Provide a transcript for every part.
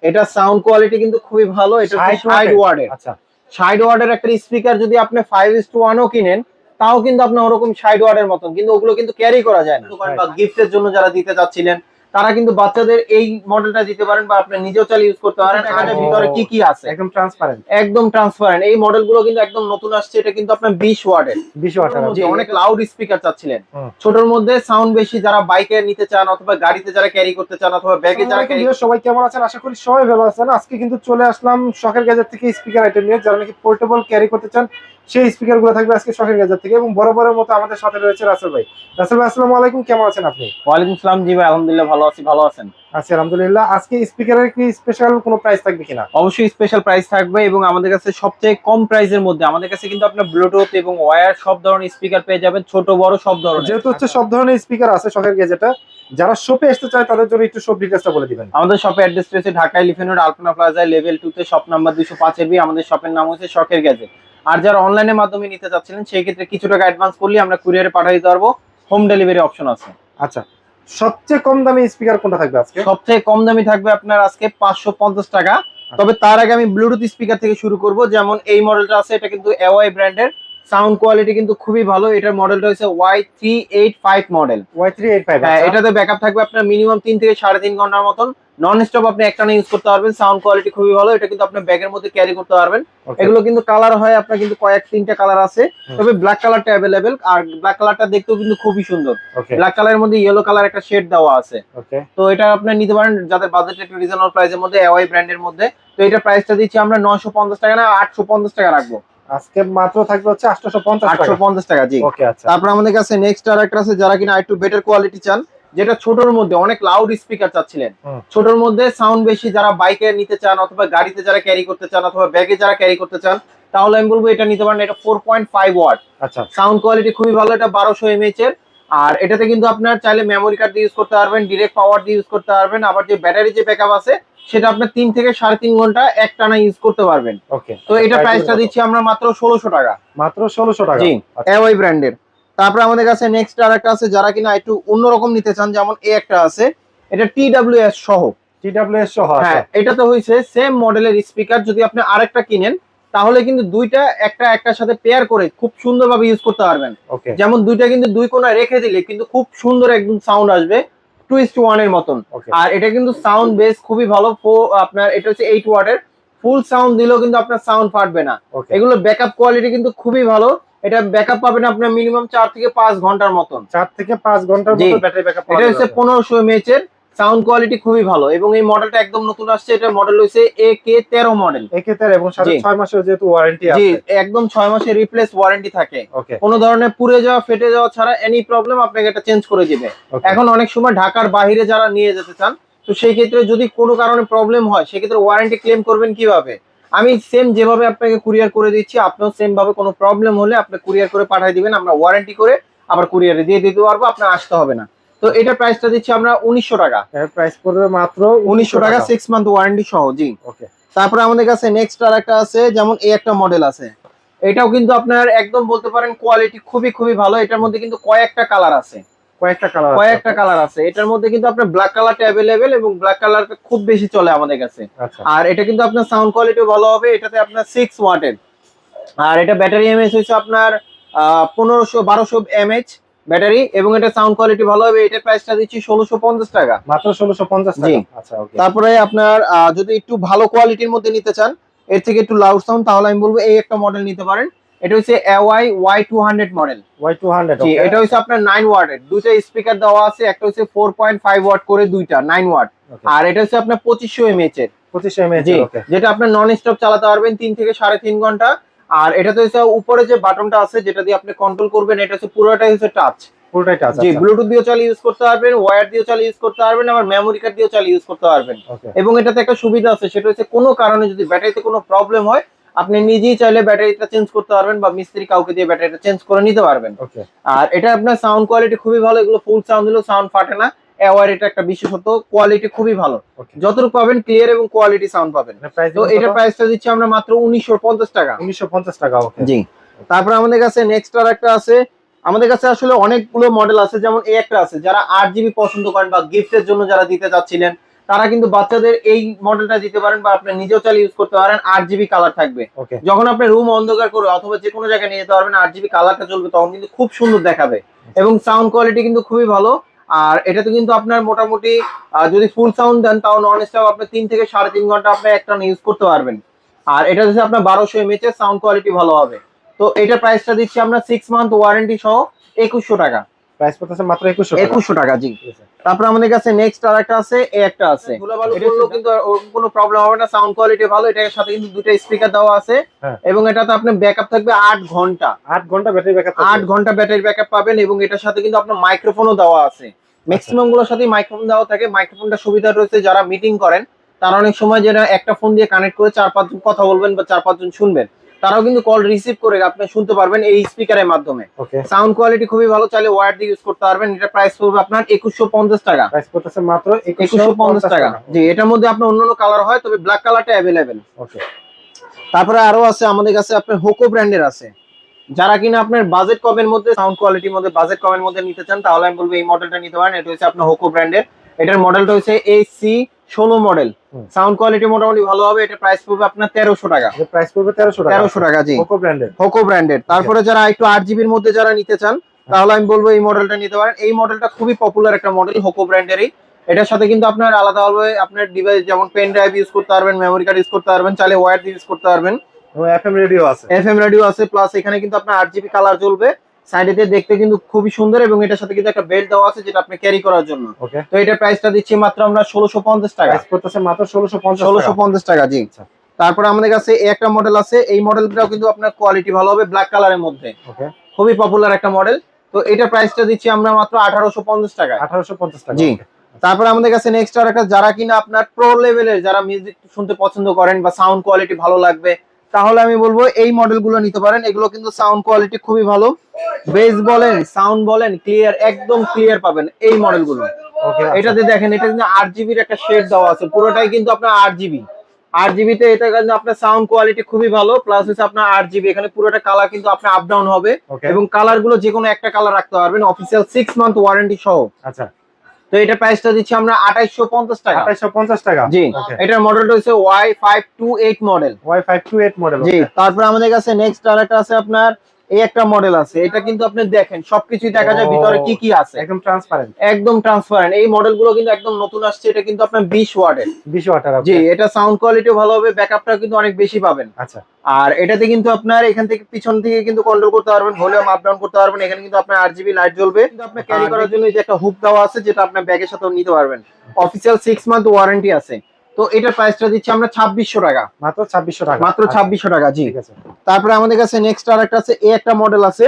এটা sound quality কিন্তু খুবই ভালো। এটা 60 ওয়াটের। আচ্ছা 60 ওয়াটের একটা স্পিকার যদি আপনি 5:1 ও কিনেন, তাও কিন্তু আপনার ওরকম 60 ওয়াটের মতন, কিন্তু ওগুলো কিন্তু ক্যারি করা যায় না। দোকান বা গিফটের জন্য যারা দিতে চাচ্ছিলেন, তারা কিন্তু বাচ্চাদের এই মডেলটা দিতে পারেন, বা আপনি নিজেও চালিয়ে ইউজ করতে পারেন। এখানে ভিতরে কি কি আছে একদম ট্রান্সপারেন্ট। একদম ট্রান্সপারেন্ট। এই মডেলগুলো কিন্তু একদম নতুন আসছে। এটা কিন্তু আপনার 20 ওয়াটের। 20 ওয়াটের মধ্যে অনেক লাউড স্পিকার চাচ্ছিলেন, ছোটর মধ্যে সাউন্ড বেশি, যারা বাইকে নিতে চান অথবা গাড়িতে যারা ক্যারি করতে চান অথবা ব্যাগে যারা ক্যারি। সবাই কেমন আছেন? আশা করি সবাই ভালো আছেন। আজকে কিন্তু চলে আসলাম শখের গ্যাজেট থেকে স্পিকার আইটেম নিয়ে। যারা নাকি পোর্টেবল ক্যারি করতে চান, সেই স্পিকার গুলো থাকবে আজকে শখের গ্যাজেট থেকে। এবং বরাবরের মতো আমাদের সাথে রয়েছে রাসেল ভাই। রাসেল ভাই আসসালামু আলাইকুম, কেমন আছেন আপনি? ওয়ালাইকুম আসসালাম। জি ভাই, আলহামদুলিল্লাহ ভালো আছি। ভালো আছেন? আছি আলহামদুলিল্লাহ। আজকে স্পিকারের কি স্পেশাল কোনো প্রাইস থাকবে কিনা? অবশ্যই স্পেশাল প্রাইস থাকবে, এবং আমাদের কাছে সবচেয়ে কম প্রাইসের মধ্যে আমাদের কাছে কিন্তু আপনার ব্লুটুথ এবং ওয়্যার সব ধরনের স্পিকার পেয়ে যাবেন, ছোট বড় সব ধরনের। যেহেতু হচ্ছে সব ধরনের স্পিকার আছে শখের গ্যাজেটে, যারা শপে আসতে চায় তাদের জন্য একটু শপ ডিটেইলসটা বলে দিবেন। আমাদের শপের অ্যাড্রেস রয়েছে ঢাকা এলিফ্যান্ট রোড আলপনা প্লাজা লেভেল 2 তে, শপ নাম্বার 205 এর বি। আমাদের শপের নাম হচ্ছে শখের গ্যাজেট। আর যারা অনলাইনের মাধ্যমে নিতে চাচ্ছিলেন, সেই ক্ষেত্রে কিছু টাকা অ্যাডভান্স করলে আমরা কুরিয়ারে পাঠিয়ে দিতে পারবো। হোম ডেলিভারি অপশন আছে। আচ্ছা, সবচেয়ে কম দামি স্পিকার কোনটা থাকবে আজকে? সবচেয়ে কম দামি থাকবে আপনার আজকে 550 টাকা। তবে তার আগে আমি ব্লুটুথ স্পিকার থেকে শুরু করব। যেমন এই মডেলটা আছে, এটা কিন্তু এওয়াই ব্র্যান্ডের। সাউন্ড কোয়ালিটি কিন্তু খুবই ভালো। এটার মডেলটা হচ্ছে Y385 মডেল। Y385। হ্যাঁ, এটাতে ব্যাকআপ থাকবে আপনার মিনিমাম 3 থেকে 3.5 ঘন্টার মতন। নন স্টপ আপনি একটানা ইউজ করতে পারবেন। সাউন্ড কোয়ালিটি খুবই ভালো। এটা কিন্তু আপনি ব্যাগের মধ্যে ক্যারি করতে পারবেন। এগুলো কিন্তু কালার হয় আপনার, কিন্তু কয়েক তিনটা কালার আছে, তবে ব্ল্যাক কালারটা অ্যাভেলেবেল। আর ব্ল্যাক কালারটা দেখতেও কিন্তু খুবই সুন্দর। ব্ল্যাক কালারের মধ্যে ইয়েলো কালার একটা শেড দেওয়া আছে। তো এটা আপনি নিতে পারেন যাদের বাজেট একটু রিজনেবল প্রাইসের মধ্যে, এওয়াই ব্র্যান্ডের মধ্যে। তো এটা প্রাইসটা দিচ্ছি আমরা 950 টাকা না 850 টাকা রাখবো। আজকে মাত্র থাকবে হচ্ছে 850 টাকা। জি। ওকে, আচ্ছা। তারপর আমাদের কাছে নেক্সট আরেকটা আছে, যারা কিনা একটু বেটার কোয়ালিটি চান, যেটা ছোটর মধ্যে অনেক লাউড স্পিকার চাচ্ছিলেন, ছোটর মধ্যে সাউন্ড বেশি, যারা বাইকে নিতে চান অথবা গাড়িতে যারা ক্যারি করতে চান অথবা ব্যাগে যারা ক্যারি করতে চান, তাহলে আমি বলবো এটা নিতে পারেন। এটা 4.5 ওয়াট। আচ্ছা, সাউন্ড কোয়ালিটি খুবই ভালো। এটা 1200 এমএএইচ এর। আর এটাতে কিন্তু আপনার চাইলে মেমোরি কার্ড দিয়ে ইউজ করতে পারবেন, ডিরেক্ট পাওয়ার দিয়ে ইউজ করতে পারবেন। আবার যে ব্যাটারি যে ব্যাকআপ আছে, সেটা আপনার 3 থেকে 3.5 ঘন্টা একটানা ইউজ করতে পারবেন। ওকে। তো এটা প্রাইসটা দিচ্ছি আমরা মাত্র 1600 টাকা। মাত্র 1600 টাকা। জি, এওয়াই ব্র্যান্ডের। তারপর আমাদের কাছে নেক্সট আরেকটা আছে, যারা কিনা একটু অন্যরকম নিতে চান, যেমন এই একটা আছে, এটা TWS সহ। TWS সহ। হ্যাঁ, এটা তো হইছে সেম মডেলের স্পিকার। যদি আপনি আরেকটা কিনেন, তাহলে কিন্তু দুইটা একটা একটার সাথে পেয়ার করে খুব সুন্দরভাবে ইউজ করতে পারবেন। যেমন দুইটা কিন্তু দুই কোণায় রেখে দিলে কিন্তু খুব সুন্দর একদম সাউন্ড আসবে, 2:1 এর মতন। আর এটা কিন্তু সাউন্ড বেস খুবই ভালো। আপনার এটা হচ্ছে 8 ওয়াটের। ফুল সাউন্ড দিলেও কিন্তু আপনার সাউন্ড ফাটবে না। এগুলো ব্যাকআপ কোয়ালিটি কিন্তু খুবই ভালো। এটা ব্যাকআপ পাবেন আপনার মিনিমাম 4 থেকে 5 ঘন্টার মতন। 4 থেকে 5 ঘন্টার মতো ব্যাটারি ব্যাকআপ পাবেন। এটা হচ্ছে 1500 এমএএইচ এর। সাউন্ড কোয়ালিটি খুবই ভালো, এবং এই মডেলটা একদম নতুন আসছে। এটা মডেল হইছে AK13 মডেল। AK13 এবং সাথে 6 মাসের যেহেতু ওয়ারেন্টি আছে। জি, একদম 6 মাসের রিপ্লেস ওয়ারেন্টি থাকে। কোনো ধরনের পুড়ে যাওয়া ফেটে যাওয়া ছাড়া এনি প্রবলেম আপনাকে এটা চেঞ্জ করে দিবে। এখন অনেক সময় ঢাকার বাইরে যারা নিয়ে যেতে চান, তো সেই ক্ষেত্রে যদি কোনো কারণে প্রবলেম হয়, সেক্ষেত্রে ওয়ারেন্টি ক্লেম করবেন কিভাবে? আমি সেম যেভাবে আপনাকে কুরিয়ার করে দিচ্ছি, আপনিও সেম ভাবে কোনো প্রবলেম হলে আপনি কুরিয়ার করে পাঠিয়ে দিবেন। আমরা ওয়ারেন্টি করে আবার কুরিয়ারে দিয়ে দিতে পারবো, আপনার আসতে হবে না। তো এটা প্রাইসটা দিচ্ছি আমরা 1900 টাকা। এর প্রাইস পড়বে মাত্র 1900 টাকা, 6 মান্থ ওয়ারেন্টি সহ। জি। ওকে। তারপরে আমাদের কাছে নেক্সট আরেকটা আছে, যেমন এই একটা মডেল আছে। এটাও কিন্তু আপনার একদম বলতে পারেন কোয়ালিটি খুবই খুবই ভালো। এটার মধ্যে কিন্তু কয়েকটা কালার আছে। কয়েকটা কালার আছে। এটার মধ্যে কিন্তু আপনার ব্ল্যাক কালারটা अवेलेबल, এবং ব্ল্যাক কালারটা খুব বেশি চলে আমাদের কাছে। আর এটা কিন্তু আপনার সাউন্ড কোয়ালিটিও ভালো হবে। এটাতে আপনার 6 ওয়াটের। আর এটা ব্যাটারি এমএএইচ হচ্ছে আপনার 1200 এমএএইচ ব্যাটারি, এবং এটা সাউন্ড কোয়ালিটি ভালো হবে। এটার প্রাইসটা দিচ্ছি 1650 টাকা। মাত্র 1650 টাকা। আচ্ছা, ওকে। তারপরে আপনার যদি একটু ভালো কোয়ালিটির মধ্যে নিতে চান, এর থেকে একটু লাউড সাউন্ড, তাহলে আমি বলবো এই একটা মডেল নিতে পারেন। এটা হচ্ছে এওয়াই Y200 মডেল। Y200। জি, এটা হচ্ছে আপনার 9 ওয়াটের। দুইটা স্পিকার দেওয়া আছে, একটা হচ্ছে 4.5 ওয়াট করে, দুইটা 9 ওয়াট। আর এটা হচ্ছে আপনার 2500 এমএএইচ এর। 2500 এমএএইচ। ওকে। যেটা আপনার নন স্টপ চালাতে পারবেন 3 থেকে 3.5 ঘন্টা। আর এটাতে হচ্ছে উপরে যে বাটনটা আছে, যেটা দিয়ে আপনি কন্ট্রোল করবেন, এটা হচ্ছে পুরোটাই হচ্ছে টাচ। পুরোটাই টাচ। জি, ব্লুটুথ দিয়েও চালিয়ে ইউজ করতে পারবেন, ওয়্যার দিয়েও চালিয়ে ইউজ করতে পারবেন, আবার মেমোরি কার্ড দিয়েও চালিয়ে ইউজ করতে পারবেন। এবং এটাতে একটা সুবিধা আছে, সেটা হচ্ছে কোনো কারণে যদি ব্যাটারিতে কোনো প্রবলেম হয়, আপনি নিজেই চাইলে ব্যাটারিটা চেঞ্জ করতে পারবেন, বা মিস্ত্রি কাউকে দিয়ে ব্যাটারিটা চেঞ্জ করে নিতে পারবেন। আর এটা আপনার সাউন্ড কোয়ালিটি খুবই ভালো। এগুলো ফুল সাউন্ড দিলেও সাউন্ড ফাটে না। এওয়ার এটা একটা বিশেষত্ব, কোয়ালিটি খুবই ভালো। যতটুকু পাবেন ক্লিয়ার এবং কোয়ালিটি সাউন্ড পাবেন। তো এটা প্রাইসটা দিচ্ছি আমরা মাত্র 1950 টাকা। 1950 টাকা। ওকে। জি। তারপর আমাদের কাছে নেক্সট আরেকটা আছে। আমাদের কাছে আসলে অনেকগুলো মডেল আছে, যেমন এই একটা আছে, যারা 8GB পছন্দ করেন বা গিফটের জন্য যারা দিতে চাচ্ছিলেন, তারা কিন্তু বাচ্চাদের এই মডেলটা দিতে পারেন, বা আপনি নিজেও চালিয়ে ইউজ করতে পারেন। 8 জিবি কালার থাকবে, ওকে যখন আপনি রুম অন্ধকার করে অথবা যে কোনো জায়গায় নিয়ে যেতে পারবেন, 8 জিবি কালারটা চলবে, তখন কিন্তু খুব সুন্দর দেখাবে। এবং সাউন্ড কোয়ালিটি কিন্তু খুবই ভালো। আর এটাতে কিন্তু আপনার মোটামুটি যদি ফুল সাউন্ড দেন, তাও নন স্টপ আপনি 3 থেকে 3.5 ঘন্টা আপনি একটা ইউজ করতে পারবেন। আর এটা হচ্ছে আপনার 1200 mAh এর, সাউন্ড কোয়ালিটি ভালো হবে। তো এটা প্রাইসটা দিচ্ছি আমরা 6 মান্থ ওয়ারেন্টি সহ 2100 টাকা। প্রাইস পড়তেছে মাত্র 2100 টাকা, জি। তারপর আমাদের কাছে নেক্সট আর একটা আছে, এই একটা আছে। এটা কিন্তু কোনো প্রবলেম হবে না, সাউন্ড কোয়ালিটি ভালো। এটার সাথে কিন্তু দুটো স্পিকার দেওয়া আছে, এবং এটাতে আপনার ব্যাকআপ থাকবে 8 ঘন্টা। 8 ঘন্টা ব্যাটারি ব্যাকআপ, 8 ঘন্টা ব্যাটারি ব্যাকআপ পাবেন। এবং এটার সাথে কিন্তু আপনার মাইক্রোফোনও দেওয়া আছে। ম্যাক্সিমাম গুলোর সাথে মাইক্রোফোন দেওয়া থাকে। মাইক্রোফোনটা সুবিধা রয়েছে যারা মিটিং করেন, তারা অনেক সময় যেটা একটা ফোন দিয়ে কানেক্ট করে 4-5 জন কথা বলবেন বা 4-5 জন শুনবেন, তারাও কিন্তু কল রিসিভ করে আপনি শুনতে পারবেন এই স্পিকারের মাধ্যমে। সাউন্ড কোয়ালিটি খুবই ভালো, চাইলে ওয়্যার দিয়ে ইউজ করতে পারবেন। এটা প্রাইস পড়বে আপনার 2150 টাকা। প্রাইস পড়তেছে মাত্র 2150 টাকা, জি। এটার মধ্যে আপনার অন্যান্য কালার হয়, তবে ব্ল্যাক কালারটা अवेलेबल। ওকে। তারপরে আরো আছে আমাদের কাছে আপনার হোকো ব্র্যান্ডের আছে। যারা কিনা আপনার বাজেট কমের মধ্যে, সাউন্ড কোয়ালিটির মধ্যে বাজেট কমের মধ্যে নিতে চান, তাহলে আমি বলবো এই মডেলটা নিতে পারেন। এটা হচ্ছে আপনার হোকো ব্র্যান্ডের। এটার মডেলটা হচ্ছে AC16 মডেল। সাউন্ড কোয়ালিটি মোটামুটি ভালো হবে। এটা প্রাইস পড়বে আপনার 1300 টাকা। প্রাইস পড়বে 1300 টাকা, জি। হোকো ব্র্যান্ডের। হোকো ব্র্যান্ডের। তারপরে যারা একটু 8 জিবির মধ্যে যারা নিতে চান, তাহলে আমি বলবো এই মডেলটা নিতে পারেন। এই মডেলটা খুবই পপুলার একটা মডেল, হোকো ব্র্যান্ডেরই। এটার সাথে কিন্তু আপনার আলাদাভাবে আপনার ডিভাইস, যেমন পেন ড্রাইভ ইউজ করতে পারবেন, মেমোরি কার্ড ইউজ করতে পারবেন, চাইলে ওয়্যার দিয়ে ইউজ করতে পারবেন। এফএম রেডিও আছে, এফএম রেডিও আছে, প্লাস এখানে কিন্তু আপনার 8 জিবি কালার জ্বলবে। সাইডেতে দেখতে কিন্তু খুবই সুন্দর, এবং এটার সাথে কিন্তু একটা বেল্ট দেওয়া আছে যেটা আপনি ক্যারি করার জন্য। তো এটা প্রাইসটা দিচ্ছি মাত্র আমরা 1650 টাকা। প্রাইস পড়তেছে মাত্র 1650 টাকা, জি। তারপর আমাদের কাছে এই একটা মডেল আছে। এই মডেলটাও কিন্তু আপনার কোয়ালিটি ভালো হবে, ব্ল্যাক কালারের মধ্যে। খুবই পপুলার একটা মডেল। তো এটা প্রাইসটা দিচ্ছি আমরা মাত্র 1850 টাকা। 1850 টাকা, জি। তারপর আমাদের কাছে নেক্সট আর একটা, যারা কিনা আপনার প্রো লেভেলের, যারা মিউজিক শুনতে পছন্দ করেন বা সাউন্ড কোয়ালিটি ভালো লাগবে, তাহলে আমি বলবো এই মডেলগুলো নিতে পারেন। এগুলো কিন্তু সাউন্ড কোয়ালিটি খুবই ভালো, বেস বলেন, সাউন্ড বলেন, ক্লিয়ার, একদম ক্লিয়ার পাবেন এই মডেলগুলো। এটাতে দেখেন, এটা কিন্তু 8 জিবির একটা শেড দেওয়া আছে, পুরোটাই কিন্তু আপনার 8 জিবি। 8 জিবি তে এটা কিন্তু আপনার সাউন্ড কোয়ালিটি খুবই ভালো, প্লাস হচ্ছে আপনার 8 জিবি। এখানে পুরোটা কালার কিন্তু আপনার আপ ডাউন হবে, এবং কালার গুলো যে কোনো একটা কালার রাখতে পারবেন, অফিসিয়াল 6 মান্থ ওয়ারেন্টি সহ। আচ্ছা। তো এটা প্রাইসটা দিচ্ছি আমরা 2850 টাকা। 2850 টাকা, জি। এটার মডেলটা হচ্ছে Y528 মডেল। Y528 মডেল, জি। তারপর আমাদের কাছে নেক্সট আরেকটা আছে আপনার, এই একটা মডেল আছে। এটা কিন্তু আপনি দেখেন সবকিছুই দেখা যায় ভিতরে কি কি আছে, একদম ট্রান্সপারেন্ট, একদম ট্রান্সপারেন্ট। এই মডেলগুলো কিন্তু একদম নতুন আসছে। এটা কিন্তু আপনার 20 ওয়াটের। 20 ওয়াটের, জি। এটা সাউন্ড কোয়ালিটি ভালো হবে, ব্যাকআপটা কিন্তু অনেক বেশি পাবেন। আচ্ছা। আর এটাতে কিন্তু আপনার এখান থেকে পিছন থেকে কিন্তু কন্ট্রোল করতে পারবেন, ভলিউম আপ ডাউন করতে পারবেন। এখানে কিন্তু আপনার 8 জিবি লাইট জ্বলবে। কিন্তু আপনি ক্যারি করার জন্য এই যে একটা হুক দেওয়া আছে, যেটা আপনার ব্যাগের সাথেও নিতে পারবেন। অফিসিয়াল 6 মান্থ ওয়ারেন্টি আছে। তো এটার প্রাইসটা দিচ্ছি আমরা 2600 টাকা। মাত্র 2600 টাকা, মাত্র 2600 টাকা, জি। ঠিক আছে। তারপরে আমাদের কাছে নেক্সট আরেকটা আছে, এই একটা মডেল আছে।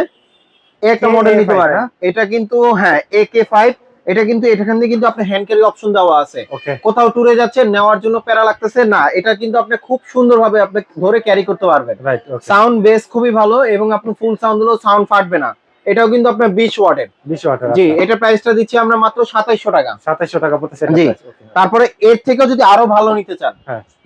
একটা মডেল নিতে পারেন। এটা কিন্তু হ্যাঁ AK5। এটা কিন্তু এখান থেকে কিন্তু আপনি হ্যান্ড ক্যারি অপশন দেওয়া আছে। কোথাও ট্যুরে যাচ্ছেন, নেওয়ার জন্য প্যারা লাগতেছে না, এটা কিন্তু আপনি খুব সুন্দরভাবে আপনি ধরে ক্যারি করতে পারবেন। সাউন্ড বেস খুবই ভালো, এবং আপনি ফুল সাউন্ড হলেও সাউন্ড ফাটবে না। এটাও কিন্তু আপনার 20 ওয়াটের। 20 ওয়াটের, জি। এটা প্রাইসটা দিচ্ছি আমরা মাত্র 2700 টাকা। 2700 টাকা পড়তেছে, জি। তারপরে এর থেকেও যদি আরো ভালো নিতে চান,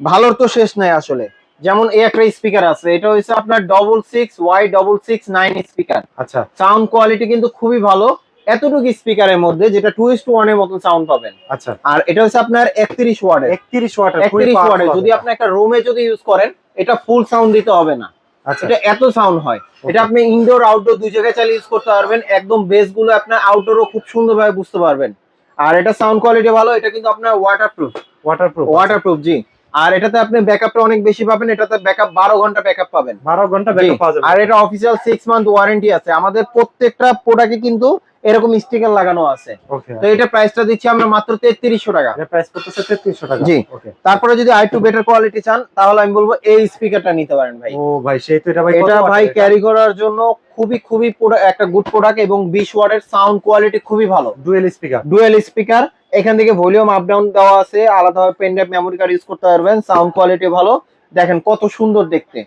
ভালোর তো শেষ নাই আসলে। যেমন এই একটা স্পিকার আছে, এটা হচ্ছে আপনার 66Y669 স্পিকার। আচ্ছা। সাউন্ড কোয়ালিটি কিন্তু খুবই ভালো, এতটুকু স্পিকারের মধ্যে, যেটা 2:1 এর মতন সাউন্ড পাবেন। আচ্ছা। আর এটা হচ্ছে আপনার 31 ওয়াটের। 31 ওয়াটের, 31 ওয়াটের। যদি আপনি একটা রুমে যদি ইউজ করেন, এটা ফুল সাউন্ড দিতে হবে না। আচ্ছা। এটা এত সাউন্ড হয়। এটা আপনি ইনডোর আউটডোর দুই জায়গায় চালিয়ে ইউজ করতে পারবেন। একদম বেস গুলো আপনার আউটডোরও খুব সুন্দরভাবে বুঝতে পারবেন। আর এটা সাউন্ড কোয়ালিটি ভালো। এটা কিন্তু আপনার ওয়াটারপ্রুফ, জি। আর এটাতে আপনি ব্যাকআপটা অনেক বেশি পাবেন। এটাতে ব্যাকআপ 12 ঘন্টা ব্যাকআপ পাবেন। 12 ঘন্টা ব্যাকআপ পাওয়া যাবে। আর এটা অফিশিয়াল 6 মান্থ ওয়ারেন্টি আছে। আমাদের প্রত্যেকটা প্রোডাক্টে কিন্তু এরকম স্টিকার লাগানো আছে। তো এটা প্রাইসটা দিচ্ছি আমরা মাত্র 3300 টাকা। এটা প্রাইস পড়তেছে 3300 টাকা, জি। তারপরে যদি আরেকটু বেটার কোয়ালিটি চান, তাহলে আমি বলবো এই স্পিকারটা নিতে পারেন ভাই। ও ভাই, সেই তো। এটা ভাই, এটা ভাই ক্যারি করার জন্য খুবই খুবই একটা গুড প্রোডাক্ট, এবং 20 ওয়াটের। সাউন্ড কোয়ালিটি খুবই ভালো, ডুয়েল স্পিকার। এখান থেকে ভলিউম আপ ডাউন দেওয়া আছে, আলাদাভাবে pen drive memory card use করতে পারবেন। সাউন্ড কোয়ালিটি ভালো, দেখেন কত সুন্দর দেখতে,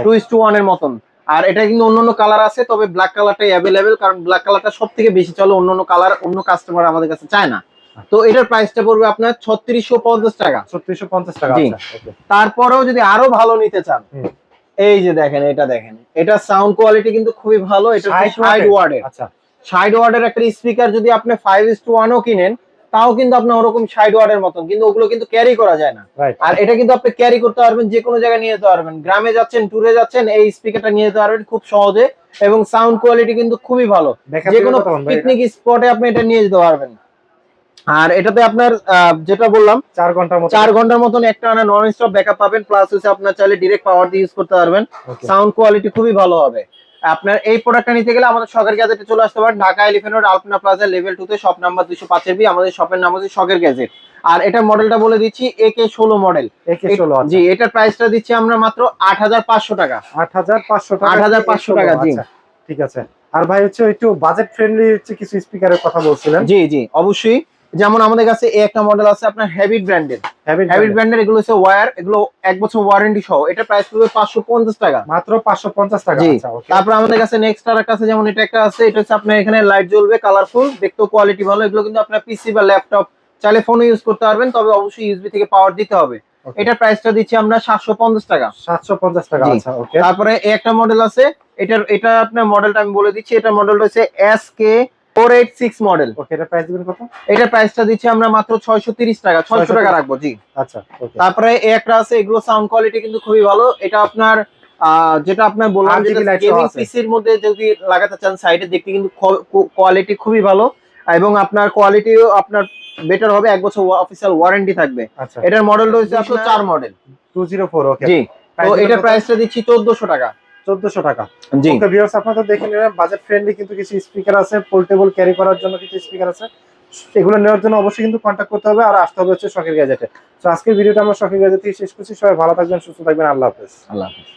2:1 এর মতন। আর এটা কিন্তু অন্যান্য কালার আছে, তবে ব্ল্যাক কালারটাই অ্যাভেলেবেল, কারণ ব্ল্যাক কালারটা সব থেকে বেশি চলে। অন্যান্য কালার অন্য কাস্টমার আমাদের কাছে চায় না। তো এটার প্রাইসটা পড়বে আপনার 3650 টাকা। 3650 টাকা। তারপরেও যদি আরো ভালো নিতে চান, এই যে দেখেন, এটা দেখেন, এটা সাউন্ড কোয়ালিটি কিন্তু খুবই ভালো। এটা 60 ওয়াটের। আচ্ছা। 60 ওয়াটের একটা স্পিকার যদি আপনি 5:1 ও কিনেন, তাও কিন্তু আপনার ওরকম 60 ওয়াটের মতন, কিন্তু ওগুলো কিন্তু ক্যারি করা যায় না। রাইট। আর এটা কিন্তু আপনি ক্যারি করতে পারবেন, যে কোনো জায়গায় নিয়ে যেতে পারবেন, গ্রামে যাচ্ছেন, ট্যুরে যাচ্ছেন, এই স্পিকারটা নিয়ে যেতে পারবেন খুব সহজে, এবং সাউন্ড কোয়ালিটি কিন্তু খুবই ভালো, যে কোনো পিকনিক স্পটে আপনি এটা নিয়ে যেতে পারবেন। আর এটাতে আপনার যেটা বললাম 4 ঘন্টার মতো 4 ঘন্টার মতন একটা নন স্টপ ব্যাকআপ পাবেন, প্লাস হচ্ছে আপনার চাইলে ডিরেক্ট পাওয়ার দিয়ে ইউজ করতে পারবেন। Okay. সাউন্ড কোয়ালিটি খুবই ভালো হবে। আপনার এই প্রোডাক্টটা নিতে গেলে আমাদের শখের গ্যাজেটে চলে আসতে পারেন, ঢাকা এলিফ্যান্ট রোড আলপনা প্লাজা লেভেল 2 তে, শপ নাম্বার 205 বি। আমাদের শপের নাম হচ্ছে শখের গ্যাজেট। আর এটা মডেলটা বলে দিচ্ছি AK16 মডেল। AK16 জি, এটার প্রাইসটা দিচ্ছি আমরা মাত্র 8500 টাকা। 8500 টাকা। 8500 টাকা, জি। আচ্ছা, ঠিক আছে। আর ভাই হচ্ছে একটু বাজেট ফ্রেন্ডলি হচ্ছে কিছু স্পিকারের কথা বলছিলেন। জি জি, অবশ্যই। যেমন আমাদের কাছে এই একটা মডেল আছে আপনার হ্যাবিট ব্র্যান্ডের। হ্যাবিট ব্র্যান্ডের এগুলো হচ্ছে ওয়্যার, এগুলো 1 বছর ওয়ারেন্টি সহ। এটা প্রাইস পড়বে 550 টাকা, মাত্র 550 টাকা। জি। আচ্ছা, ওকে। তারপর আমাদের কাছে নেক্সট আর একটা আছে, যেমন এটা একটা আছে, এটা হচ্ছে আপনার এখানে লাইট জ্বলবে, কালারফুল, দেখতেও কোয়ালিটি ভালো। এগুলো কিন্তু আপনার পিসি বা ল্যাপটপ চাইলে ফোনে ইউজ করতে পারবেন, তবে অবশ্যই ইউএসবি থেকে পাওয়ার দিতে হবে। Okay. এটার প্রাইসটা দিচ্ছি আমরা 750 টাকা। 750 টাকা। জি। আচ্ছা, ওকে। তারপরে এই একটা মডেল আছে, এটা আপনার মডেলটা আমি বলে দিচ্ছি। এটা মডেলটা হচ্ছে SK486 মডেল। ওকে, এটা প্রাইস দিবেন কত? এটার প্রাইসটা দিচ্ছি আমরা মাত্র 630 টাকা, 600 টাকা রাখবো, জি। আচ্ছা, ওকে। তারপরে এই একটা আছে, এগুলো সাউন্ড কোয়ালিটি কিন্তু খুবই ভালো। এটা আপনার যেটা আপনার বললাম, RGB যেটা লাইট গেমিং আছে। পিসির মধ্যে যদি লাগাতে চান সাইডে, দেখতে কিন্তু কোয়ালিটি খুবই ভালো, এবং আপনার কোয়ালিটিও আপনার বেটার হবে, 1 বছর অফিসিয়াল ওয়ারেন্টি থাকবে। আচ্ছা, এটার মডেল রয়েছে আপনার 4 মডেল। 204। ওকে, জি। তো এটার প্রাইসটা দিচ্ছি 1400 টাকা। 1400 টাকা। জি। ওকে ভিউয়ার্স, আপনারা তো দেখে নিলেন বাজেট ফ্রেন্ডলি কিন্তু কিছু স্পিকার আছে, পোর্টেবল ক্যারি করার জন্য কিছু স্পিকার আছে। এগুলো নেওয়ার জন্য অবশ্যই কিন্তু কন্ট্যাক্ট করতে হবে, আর আসতে হবে হচ্ছে শখের গ্যাজেটে। তো আজকের ভিডিওটা আমরা শখের গ্যাজেট থেকে শেষ করছি। সবাই ভালো থাকবেন, সুস্থ থাকবেন। আল্লাহ হাফেজ। আল্লাহ হাফেজ।